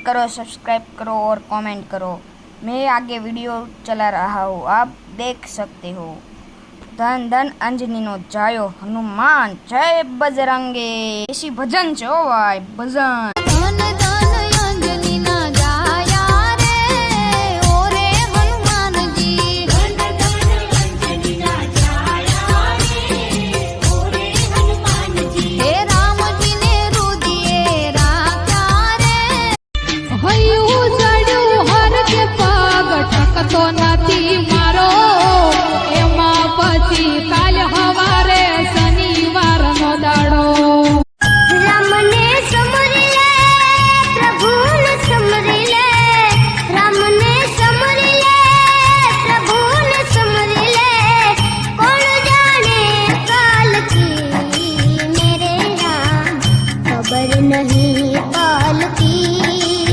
करो, सब्सक्राइब करो और कमेंट करो। मैं आगे वीडियो चला रहा हूँ, आप देख सकते हो। धन धन अंजनी नो जायो हनुमान, जय बजरंगे। ऐसी भजन छे ओ भाई, भजन। હૈયું જડ્યું હર કે પગ ઠકતો નથી।